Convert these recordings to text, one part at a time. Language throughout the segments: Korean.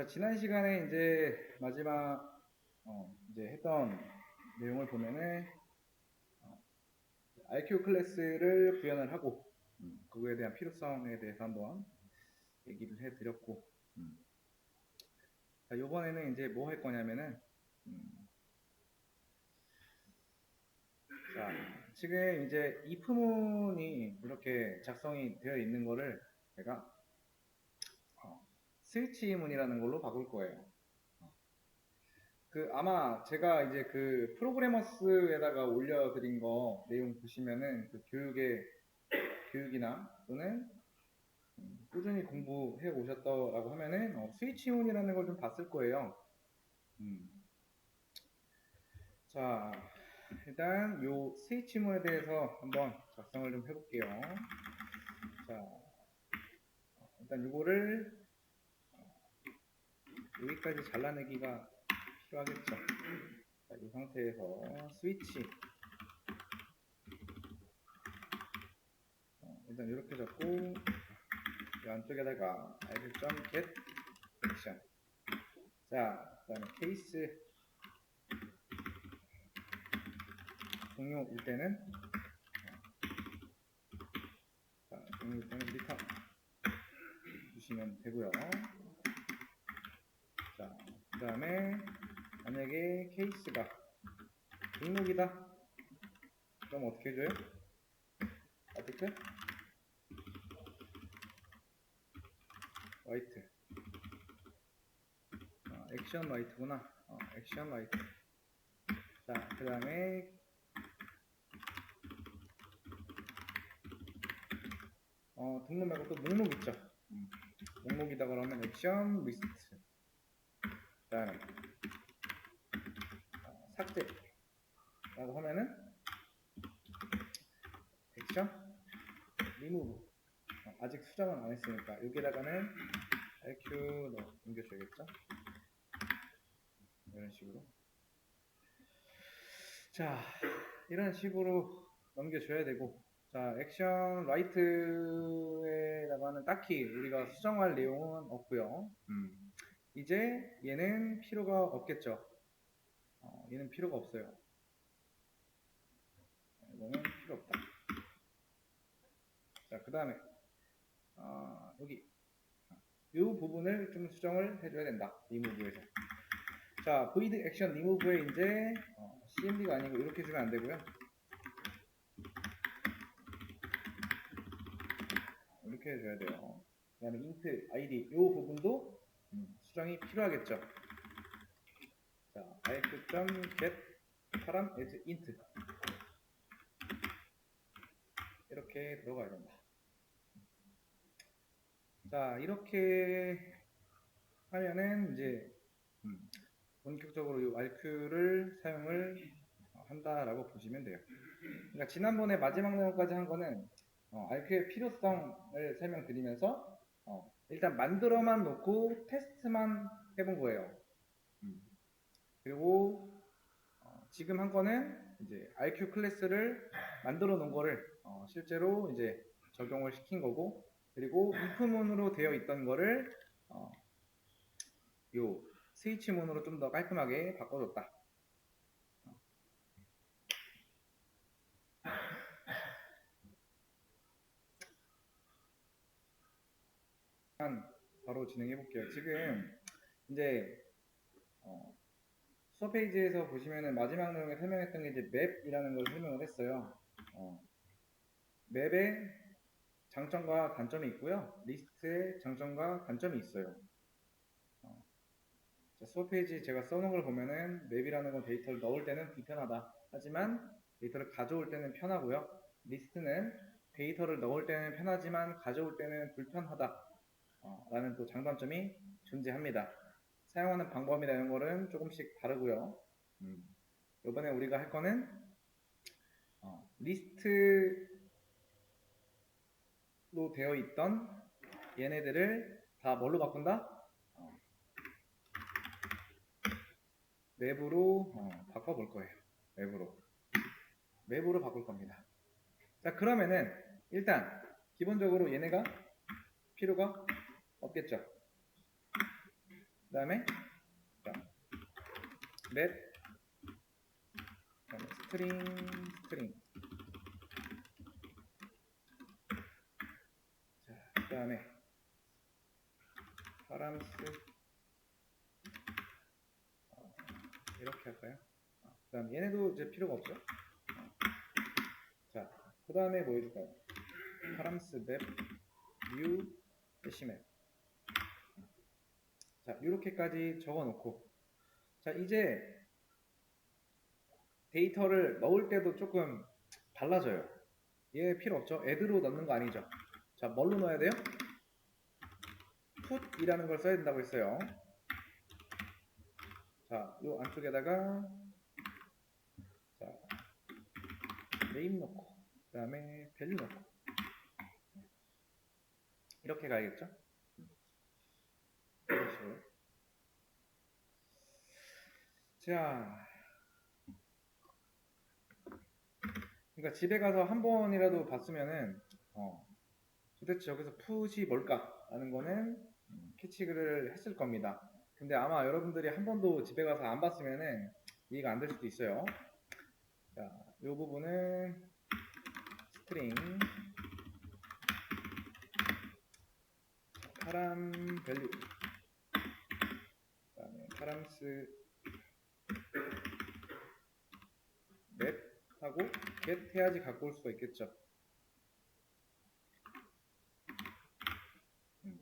자, 지난 시간에 이제 마지막 이제 했던 내용을 보면은 RQ 클래스를 구현을 하고 그거에 대한 필요성에 대해서 한번 얘기를 해드렸고 자, 이번에는 이제 뭐 할 거냐면은 자, 지금 이제 if문이 이렇게 작성이 되어 있는 거를 제가 스위치문이라는 걸로 바꿀 거예요. 아마 제가 이제 그 프로그래머스에다가 올려드린 거 내용 보시면은 그 교육이나 또는 꾸준히 공부해 오셨다라고 하면은 스위치온이라는 걸 좀 봤을 거예요. 자, 일단 요 스위치문에 대해서 한번 작성을 좀 해볼게요. 자, 일단 요거를 여기까지 잘라내기가 필요하겠죠. 자, 이 상태에서 스위치 일단 이렇게 잡고 이 안쪽에다가 get 액션. 자, 그 다음에 케이스 종료일 때는 종료일 때는 리턴 주시면 되고요. 자, 그 다음에 만약에 케이스가 등록이다. 그럼 어떻게 해줘요? 어떻게? 라이트. 액션 라이트구나. 액션 라이트. 자, 그 다음에 등록 말고 또 목록 있죠. 목록이다 그러면 액션 리스트. 그 다음에 삭제라고 하면은 액션 리무브. 아직 수정은 안 했으니까 여기다가는 RQ 넘겨줘야겠죠. 이런 식으로. 자, 이런 식으로 넘겨줘야 되고, 자, 액션 라이트에다가는 딱히 우리가 수정할 내용은 없고요. 이제 얘는 필요가 없겠죠. 얘는 필요가 없어요. 이거는 필요 없다. 자, 그 다음에 여기 이 부분을 좀 수정을 해줘야 된다. 리무브에서. 자, void action remove에 이제 cmd가 아니고 이렇게 주면 안 되고요. 이렇게 해줘야 돼요. 그 다음에 int id 이 부분도 수정이 필요하겠죠. 자, if.get 사람 as int 이렇게 들어가야 된다. 자, 이렇게 하면은 이제 본격적으로 이 RQ를 사용을 한다라고 보시면 돼요. 그러니까 지난번에 마지막 내용까지 한 거는 RQ의 필요성을 설명드리면서 일단 만들어만 놓고 테스트만 해본 거예요. 그리고 지금 한 거는 이제 RQ 클래스를 만들어 놓은 거를 실제로 이제 적용을 시킨 거고, 그리고 if문으로 되어 있던 거를 요 스위치문으로 좀 더 깔끔하게 바꿔줬다. 바로 진행해 볼게요. 지금 이제 수업 페이지에서 보시면은 마지막 내용에 설명했던 게 이제 맵이라는 걸 설명을 했어요. 맵에 장점과 단점이 있고요. 리스트에 장점과 단점이 있어요. 자, 수업 페이지 제가 써놓은 걸 보면은 맵이라는 건 데이터를 넣을 때는 불편하다. 하지만 데이터를 가져올 때는 편하고요. 리스트는 데이터를 넣을 때는 편하지만 가져올 때는 불편하다. 라는 또 장단점이 존재합니다. 사용하는 방법이나 이런 거는 조금씩 다르고요. 이번에 우리가 할 거는 리스트로 되어 있던 얘네들을 다 뭘로 바꾼다? 맵으로 바꿔볼 거예요. 맵으로 바꿀 겁니다. 자, 그러면은 일단 기본적으로 얘네가 필요가 없겠죠. 그 다음에 맵, 그다음에 스트링. 자, 그 다음에 파람스 이렇게 할까요? 그 다음 얘네도 이제 필요가 없죠. 자, 그 다음에 뭐 해줄까요? 파람스 맵, 뷰, 대시맵. 자, 이렇게까지 적어놓고, 자, 이제 데이터를 넣을 때도 조금 달라져요. 얘 필요 없죠? 애드로 넣는 거 아니죠? 자, 뭘로 넣어야 돼요? put이라는 걸 써야 된다고 했어요. 자, 요 안쪽에다가 자, name 넣고, 그 다음에 value 넣고, 이렇게 가야겠죠? 이런 식으로. 자, 그러니까 집에 가서 한 번이라도 봤으면은 도대체 여기서 put이 뭘까라는 거는 캐치를 했을 겁니다. 근데 아마 여러분들이 한 번도 집에 가서 안 봤으면은 이해가 안 될 수도 있어요. 자, 이 부분은 스트링 파람 밸류, 그 다음에 파람스 맵하고 get 해야지 갖고 올 수가 있겠죠.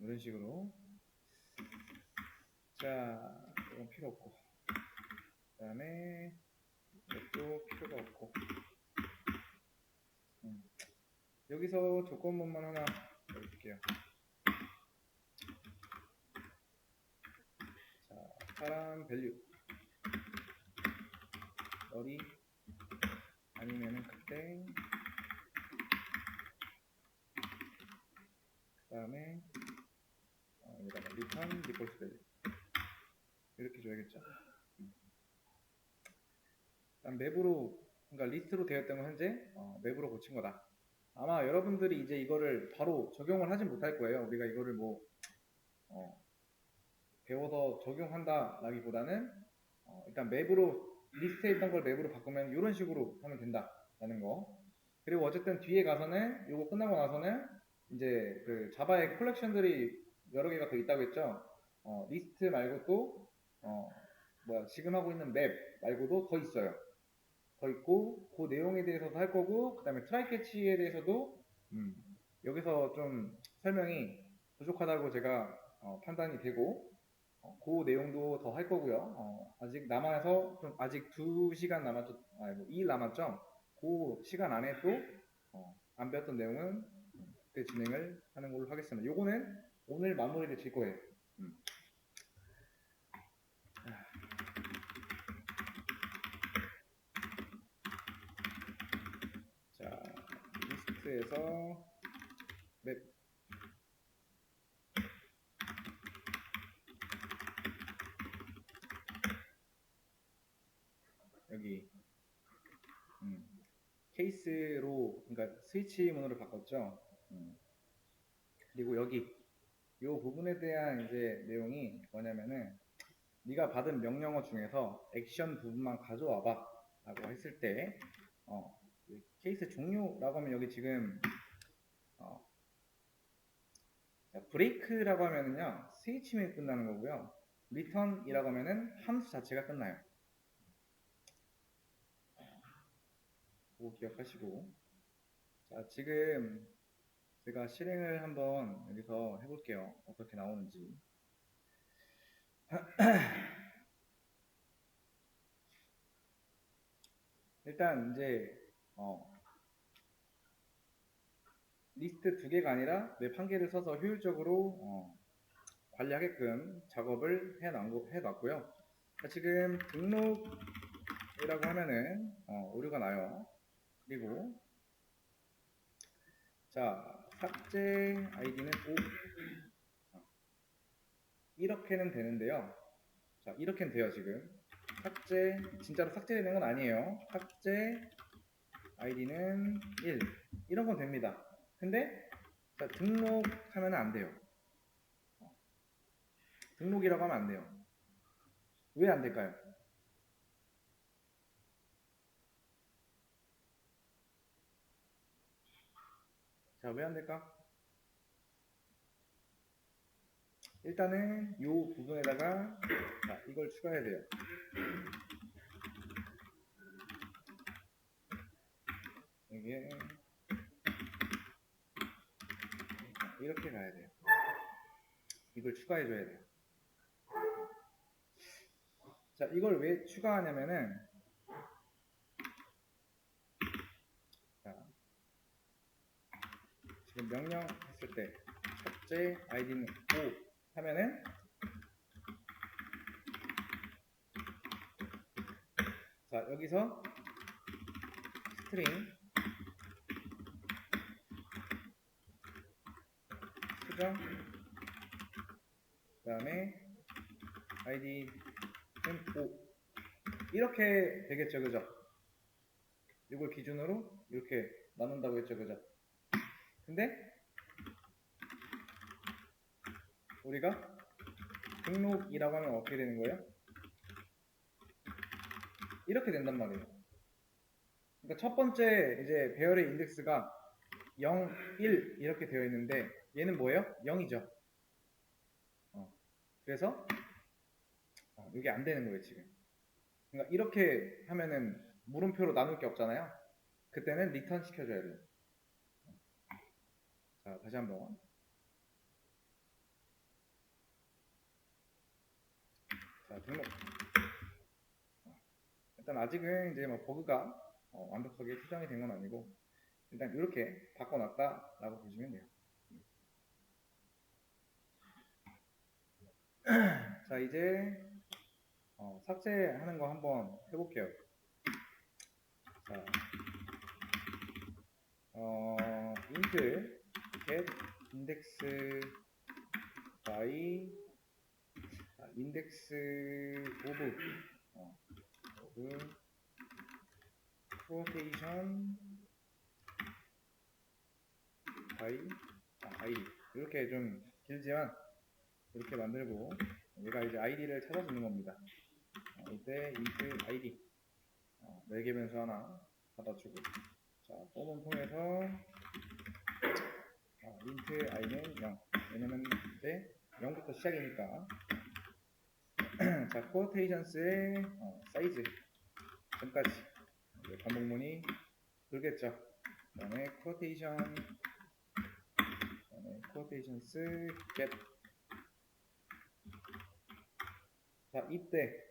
이런 식으로. 자, 이건 필요 없고, 그 다음에 이것도 필요가 없고, 여기서 조건문만 하나 넣어줄게요. 자, 파람 밸류 널이 아니면은 그때, 그 다음에 여기다가 return default value 이렇게 줘야겠죠. 일단 맵으로, 그러니까 리스트로 되었던 건 현재 맵으로 고친 거다. 아마 여러분들이 이제 이거를 바로 적용을 하진 못할 거예요. 우리가 이거를 뭐 배워서 적용한다 라기보다는 일단 맵으로, 리스트에 있던 걸 맵으로 바꾸면 이런 식으로 하면 된다라는 거. 그리고 어쨌든 뒤에 가서는 이거 끝나고 나서는 이제 그 자바의 컬렉션들이 여러 개가 더 있다고 했죠. 리스트 말고 또 지금 하고 있는 맵 말고도 더 있어요. 더 있고 그 내용에 대해서도 할 거고, 그 다음에 트라이 캐치에 대해서도 여기서 좀 설명이 부족하다고 제가 판단이 되고, 그 내용도 더 할 거고요. 아직 남아서 좀, 아직 2시간 남았죠. 아니, 뭐 2일 남았죠. 그 시간 안에 또 안 배웠던 내용은 그때 진행을 하는 걸로 하겠습니다. 요거는 오늘 마무리를 질 거예요. 자, 리스트에서 맵, 여기 케이스로, 그러니까 스위치 문으로 바꿨죠. 그리고 여기 이 부분에 대한 이제 내용이 뭐냐면은, 네가 받은 명령어 중에서 액션 부분만 가져와봐 라고 했을 때 케이스 종류라고 하면 여기 지금 브레이크라고 하면은요 스위치맨이 끝나는 거고요, 리턴이라고 하면은 함수 자체가 끝나요. 그거 기억하시고, 자, 지금 제가 실행을 한번 여기서 해볼게요. 어떻게 나오는지. 일단 이제 리스트 2개가 아니라 맵 1개를 써서 효율적으로 관리하게끔 작업을 해놨고요. 지금 등록이라고 하면은 오류가 나요. 그리고 자, 삭제 아이디는 5 이렇게는 되는데요. 자, 이렇게는 돼요. 지금 삭제, 진짜로 삭제되는 건 아니에요. 삭제 아이디는 1 이런 건 됩니다. 근데 자, 등록하면 안 돼요. 등록이라고 하면 안 돼요. 왜 안 될까요? 자, 왜 안 될까? 일단은 이 부분에다가 자, 이걸 추가해야 돼요. 이게 이렇게 가야 돼요. 이걸 추가해줘야 돼요. 자, 이걸 왜 추가하냐면은 자, 지금 명령 했을 때 첫째 아이디는 5 하면은 자, 여기서 스트링 수정 그 다음에 아이디는 5 이렇게 되겠죠, 그죠? 이걸 기준으로 이렇게 나눈다고 했죠, 그죠? 근데 우리가 등록이라고 하면 어떻게 되는 거예요? 이렇게 된단 말이에요. 그러니까 첫 번째 이제 배열의 인덱스가 0, 1 이렇게 되어 있는데 얘는 뭐예요? 0이죠. 그래서 이게 안 되는 거예요, 지금. 그러니까 이렇게 하면은 물음표로 나눌 게 없잖아요. 그때는 리턴 시켜줘야 돼요. 자, 다시 한번. 자, 등록. 일단 아직은 이제 뭐 버그가 완벽하게 수정이 된 건 아니고 일단 이렇게 바꿔놨다라고 보시면 돼요. 자, 이제 삭제하는 거 한번 해볼게요. 자, int get index by index of quotation by id 이렇게 좀 길지만 이렇게 만들고 얘가 이제 id를 찾아주는 겁니다. 이때 int id 4개 변수 하나 받아주고 자, form은 통해서 int i는 0 왜냐면 이제 0부터 시작이니까 자, quotations의 사이즈 전까지 반복문이 돌겠죠. 그 다음에 quotations get 자, 이때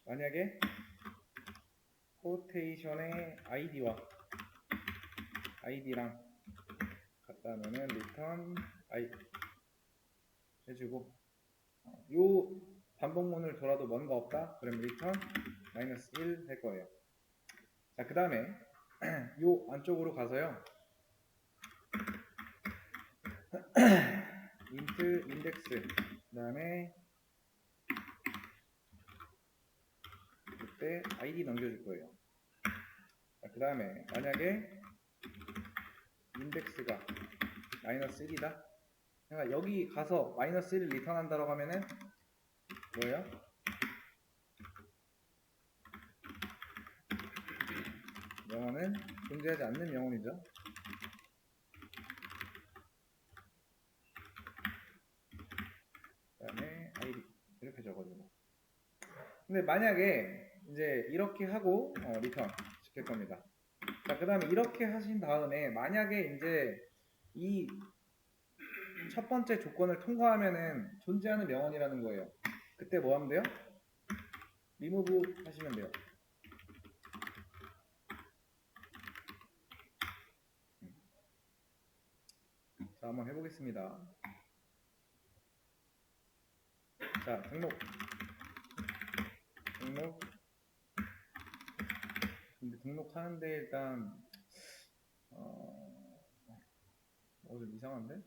만약에 quotation의 id랑 같다면은 return id 해주고 요 반복문을 돌아도 뭔가 없다? 그럼 return -1 할 거예요. 자, 그 다음에 요 안쪽으로 가서요. int index 그 다음에 이때 id 넘겨줄 거예요. 자, 그 다음에 만약에 인덱스가 -1이다. 그러니까 여기 가서 -1을 리턴한다고 하면은 뭐예요? 영어는 존재하지 않는 영혼이죠. 그 다음에 id 이렇게 적어주고 근데 만약에 이제 이렇게 하고 리턴 시킬 겁니다. 자, 그 다음에 이렇게 하신 다음에 만약에 이제 이 첫 번째 조건을 통과하면은 존재하는 명언이라는 거예요. 그때 뭐 하면 돼요? remove 하시면 돼요. 자, 한번 해보겠습니다. 자, 등록. 근데 등록하는데 일단 좀 이상한데?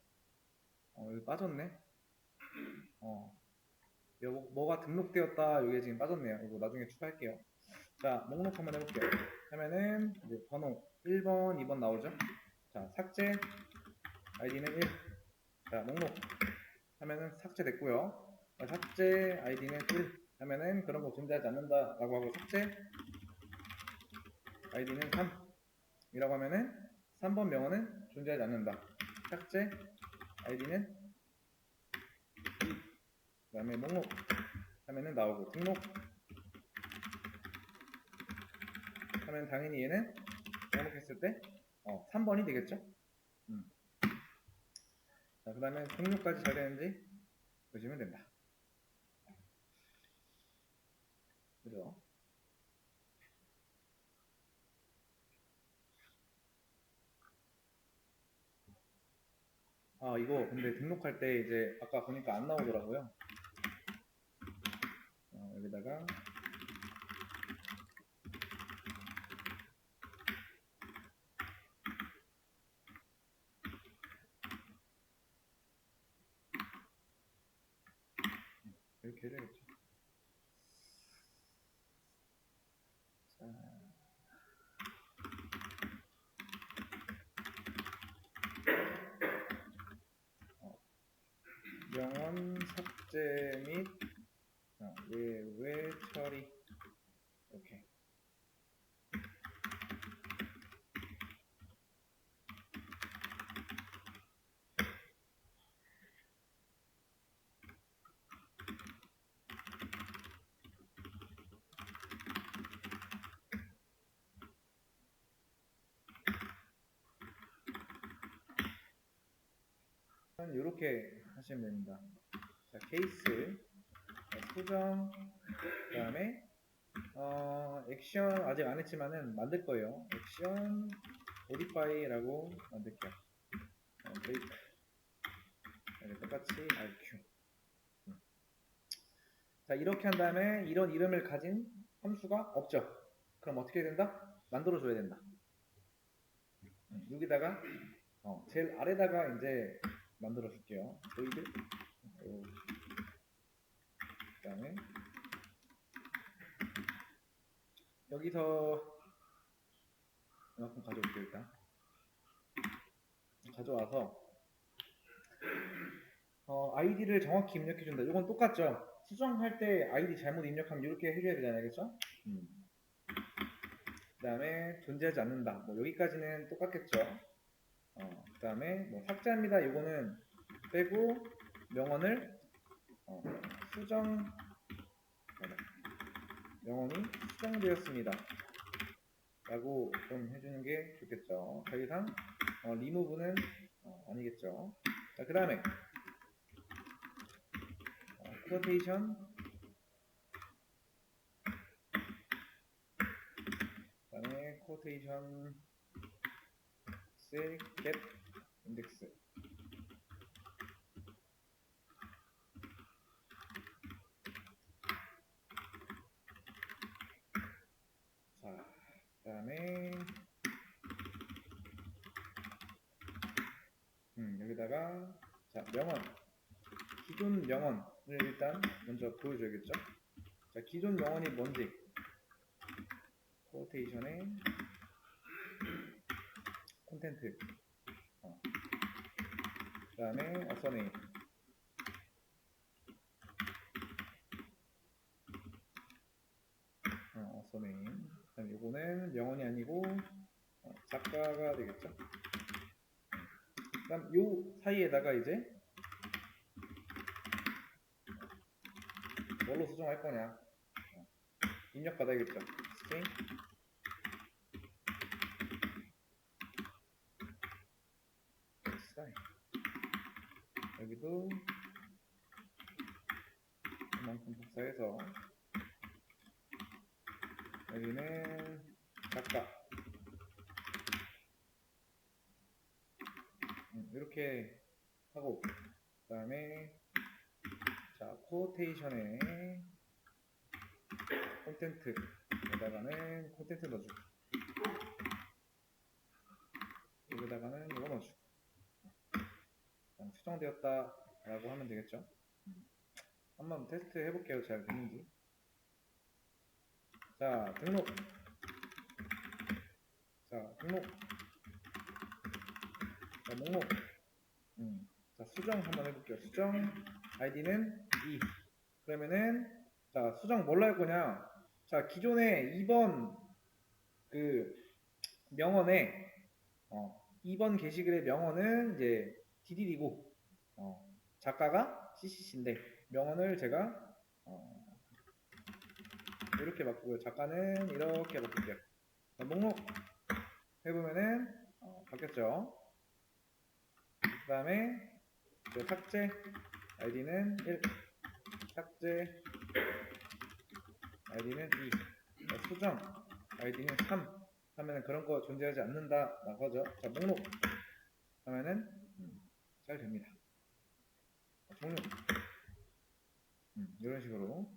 여기 빠졌네? 뭐가 등록되었다. 이게 지금 빠졌네요. 이거 나중에 추가할게요. 자, 목록 한번 해볼게요. 하면은 이제 번호 1번, 2번 나오죠? 자, 삭제 아이디는 1. 자, 목록 하면은 삭제됐고요. 삭제 아이디는 1 하면은 그런 거 존재하지 않는다 라고 하고, 삭제 아이디는 3 이라고 하면은 3번 명언은 존재하지 않는다. 삭제 아이디는 2, 그 다음에 목록 하면은 나오고, 등록 하면 당연히 얘는 등록했을 때 3번이 되겠죠. 자, 그 다음에 등록까지 잘 되는지 보시면 된다. 그죠? 이거 근데 등록할 때 이제 아까 보니까 안 나오더라고요. 여기다가 이렇게 해야겠죠. 자, 명언 삭제 및 외 처리. 이렇게. 이렇게 하시면 됩니다. 자, 케이스, 수정, 그 다음에 액션 아직 안 했지만은 만들 거예요. 액션 modify라고 만들게요. 데이터 똑같이 RQ. 자, 이렇게 한 다음에 이런 이름을 가진 함수가 없죠. 그럼 어떻게 해야 된다? 만들어 줘야 된다. 여기다가 제일 아래다가 이제 만들어 줄게요. 보이드. 그 다음에 여기서 이만큼 가져올게요. 일단 가져와서 아이디를 정확히 입력해 준다. 이건 똑같죠. 수정할 때 아이디 잘못 입력하면 이렇게 해줘야 되잖아요. 그렇죠? 그 다음에 존재하지 않는다. 뭐 여기까지는 똑같겠죠. 그 다음에 뭐 삭제합니다. 이거는 빼고 명언을 수정 명언이 수정되었습니다 라고 좀 해주는 게 좋겠죠. 더 이상 리무브는 아니겠죠. 자, 그 다음에 쿼테이션, 그 다음에 쿼테이션 get 인덱스. 자, 그 다음에 여기다가 자, 명언, 기존 명언을 일단 먼저 보여줘야겠죠. 자, 기존 명언이 뭔지 쿼테이션에 콘텐트, 그 다음에 어서네임, 어서네임. 그다음 요거는 명언이 아니고 작가가 되겠죠. 그다음 요 사이에다가 이제 뭘로 수정할 거냐 입력 받아야겠죠. 스트링 스타일. 여기도 이만큼 복사해서 여기는 작가 이렇게 하고, 그 다음에 자, 쿼테이션에 콘텐트에다가는 콘텐트 넣어주고, 여기다가는 이거 넣어주고, 수정되었다 라고 하면 되겠죠. 한번 테스트 해볼게요. 잘 되는지. 자, 등록. 자, 등록. 자, 목록. 자, 수정 한번 해볼게요. 수정 아이디는 2. 그러면은 자 수정 뭘로 할 거냐? 자 기존에 2번 그 명언에 2번 게시글의 명언은 이제 DDD고 작가가 CCC인데 명언을 제가 이렇게 바꾸고요. 작가는 이렇게 바꿀게요. 자, 목록 해보면은 바뀌었죠. 그 다음에 삭제 id는 1, 삭제 id는 2, 수정 id는 3 하면은 그런 거 존재하지 않는다 라고 하죠. 자 목록 하면은 잘 됩니다. 종료 이런 식으로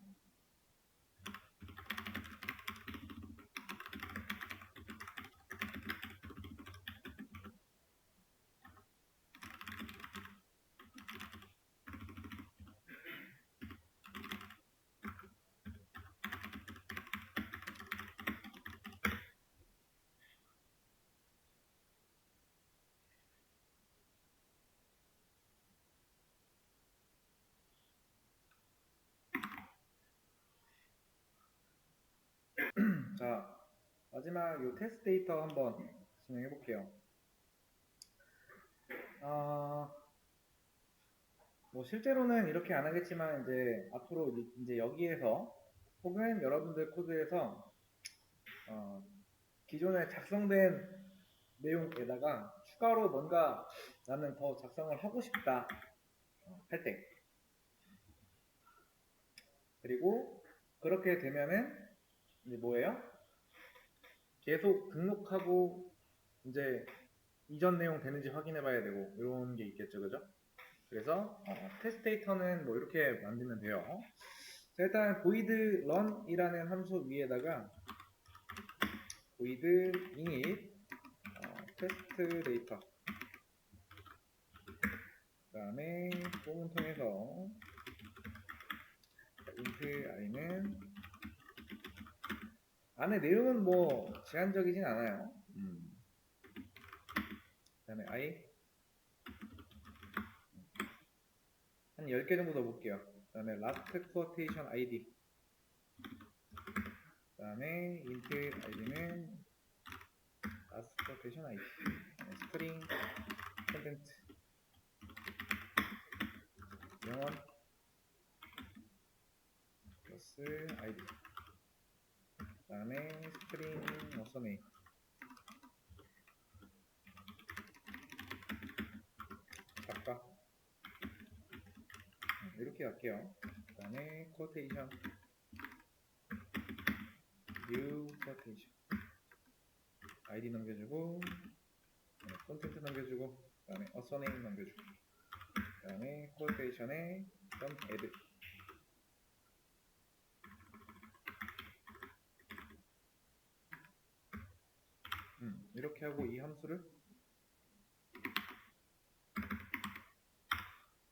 자 마지막 요 테스트 데이터 한번 진행해 볼게요. 뭐 실제로는 이렇게 안 하겠지만 이제 앞으로 이제 여기에서 혹은 여러분들 코드에서 기존에 작성된 내용에다가 추가로 뭔가 나는 더 작성을 하고 싶다 할 때 그리고 그렇게 되면은 이제 뭐예요? 계속 등록하고 이제 이전 내용 되는지 확인해 봐야 되고 이런 게 있겠죠 그죠? 그래서 테스트 데이터는 뭐 이렇게 만들면 돼요. 자, 일단 void run이라는 함수 위에다가 void init 테스트 데이터 그 다음에 폼을 통해서 int i는 안에 내용은 뭐 제한적이진 않아요. 그 다음에 i 한 10개 정도 넣어볼게요. 그 다음에 last quotation id 그 다음에 int id는 last quotation id string content 영원 플러스 id 그 다음에 string 어썸에 작가 이렇게 할게요. 그 다음에 quotation new quotation id 넘겨주고 콘텐트 넘겨주고 그 다음에 어서네임 넘겨주고 그 다음에 quotation에 add 이렇게 하고 이 함수를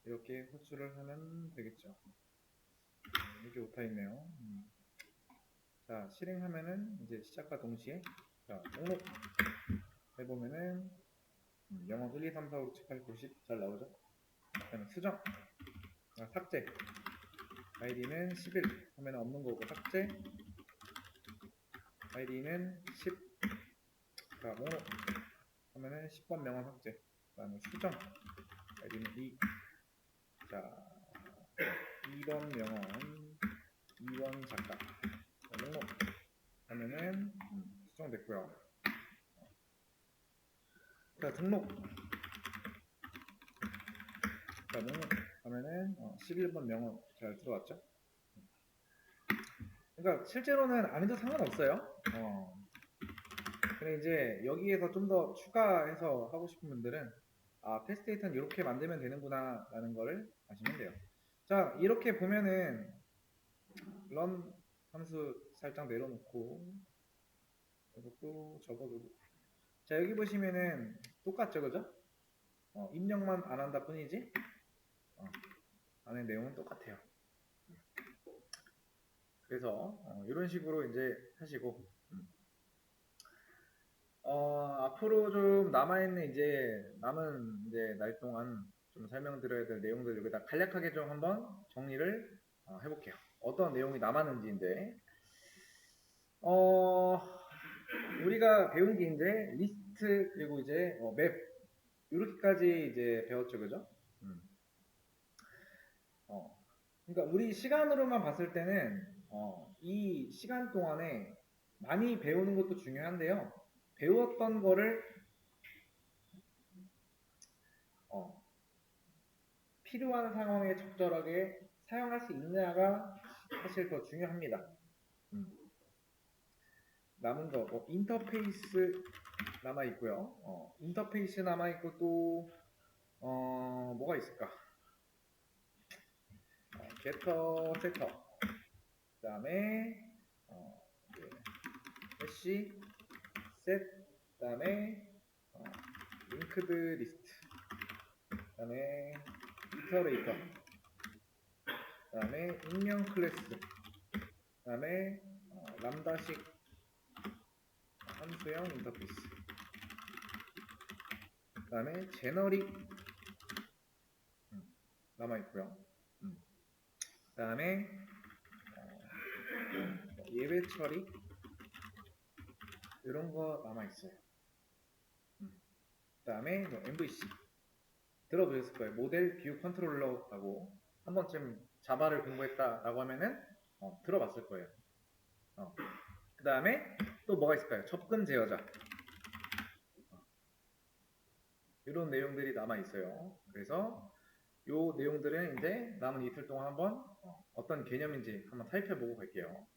이렇게 호출을 하면 되겠죠. 이렇게 오타있네요. 자 실행하면은 이제 시작과 동시에 자 목록 해보면은 영어 1, 2, 3, 4, 5, 6, 7, 8, 9, 10 잘 나오죠. 그 다음에 수정 삭제 id는 11 하면 없는 거고 삭제 id는 10 자 목록 하면은 10번 명언 삭제 그 다음에 수정 id는 2 자 2번 명언 2번 작가 자, 목록 하면은 수정됐고요. 자 등록 자 목록 하면은 11번 명언 잘 들어왔죠. 그러니까 실제로는 안 해도 상관없어요. 근데 이제 여기에서 좀 더 추가해서 하고 싶은 분들은 테스트 데이터는 이렇게 만들면 되는구나 라는 거를 아시면 돼요. 자 이렇게 보면은 run 함수 살짝 내려놓고 이것도 접어두고 자 여기 보시면은 똑같죠 그죠? 입력만 안 한다 뿐이지 안에 내용은 똑같아요. 그래서 이런 식으로 이제 하시고 앞으로 좀 남아있는 남은 날 동안 좀 설명드려야 될 내용들 여기다 간략하게 좀 한번 정리를 해볼게요. 어떤 내용이 남았는지인데, 어, 우리가 배운 게 이제 리스트 그리고 이제 맵 이렇게까지 이제 배웠죠, 그죠? 음. 어, 그러니까 우리 시간으로만 봤을 때는 이 시간 동안에 많이 배우는 것도 중요한데요. 배웠던 거를 어, 필요한 상황에 적절하게 사용할 수 있느냐가 사실 더 중요합니다. 음. 남은 거, 인터페이스 남아 있고요. 인터페이스 남아 있고 또 뭐가 있을까? 게터, 세터, 그다음에 이제 해시, 셋, 그다음에 링크드 리스트, 그다음에 이터레이터, 그다음에 익명 클래스, 그다음에 람다식 함수형 인터페이스, 그다음에 제너릭 남아 있고요. 그다음에 예외 처리 이런 거 남아 있어요. 그다음에 MVC 들어보셨을 거예요. 모델 뷰 컨트롤러라고 한 번쯤 자바를 공부했다라고 하면은 들어봤을 거예요. 그 다음에 또 뭐가 있을까요? 접근 제어자 이런 내용들이 남아 있어요. 그래서 이 내용들은 이제 남은 이틀 동안 한번 어떤 개념인지 한번 살펴보고 갈게요.